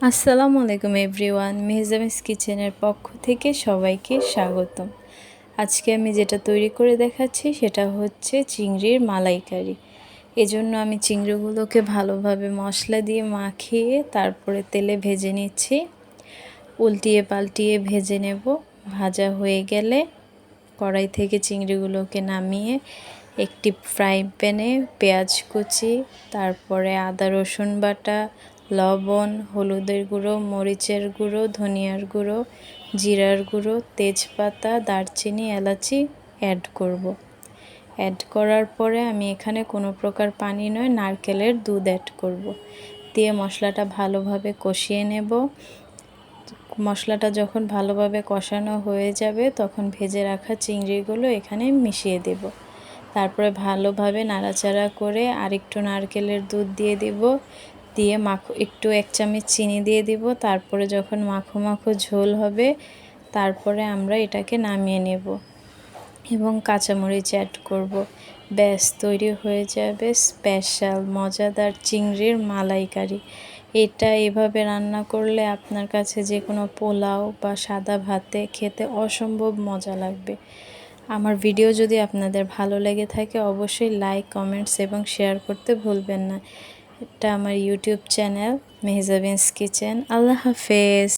আসসালামু আলাইকুম এভরিওয়ান, মেহজাবিনস কিচেনের পক্ষ থেকে সবাইকে স্বাগতম। আজকে আমি যেটা তৈরি করে দেখাচ্ছি সেটা হচ্ছে চিংড়ির মালাইকারি। এজন্য আমি চিংড়িগুলোকে ভালোভাবে মশলা দিয়ে মাখিয়ে তারপরে তেলে ভেজে নিচ্ছি। উল্টিয়ে পাল্টিয়ে ভেজে নেব। ভাজা হয়ে গেলে কড়াই থেকে চিংড়িগুলোকে নামিয়ে একটি ফ্রাই প্যানে পেঁয়াজ কুচি, তারপরে আদা রসুন বাটা, লবণ, হলুদের গুঁড়ো, মরিচের গুঁড়ো, ধনিয়ার গুঁড়ো, জিরার গুঁড়ো, তেজপাতা, দারচিনি, এলাচি অ্যাড করব। অ্যাড করার পরে আমি এখানে কোনো প্রকার পানি নয়, নারকেলের দুধ অ্যাড করব। দিয়ে মশলাটা ভালোভাবে কষিয়ে নেব। মশলাটা যখন ভালোভাবে কষানো হয়ে যাবে তখন ভেজে রাখা চিংড়িগুলো এখানে মিশিয়ে দেব। তারপরে ভালোভাবে নাড়াচাড়া করে আরেকটু নারকেলের দুধ দিয়ে দেব। দিয়ে একটু 1 চামচ চিনি দিয়ে দিব। তারপরে যখন মাখো মাখো ঝোল হবে তারপরে আমরা এটাকে নামিয়ে নেব এবং কাঁচামরিচ অ্যাড করব। ব্যাস তৈরি হয়ে যাবে স্পেশাল মজাদার চিংড়ির মালাইকারি। এটা এভাবে রান্না করলে আপনার কাছে যে কোনো পোলাও বা সাদা ভাতে খেতে অসম্ভব মজা লাগবে। আমার ভিডিও যদি আপনাদের ভালো লেগে থাকে অবশ্যই লাইক, কমেন্টস এবং শেয়ার করতে ভুলবেন না। এটা আমার ইউটিউব চ্যানেল মেহজাবিনস কিচেন। আল্লাহ হাফেজ।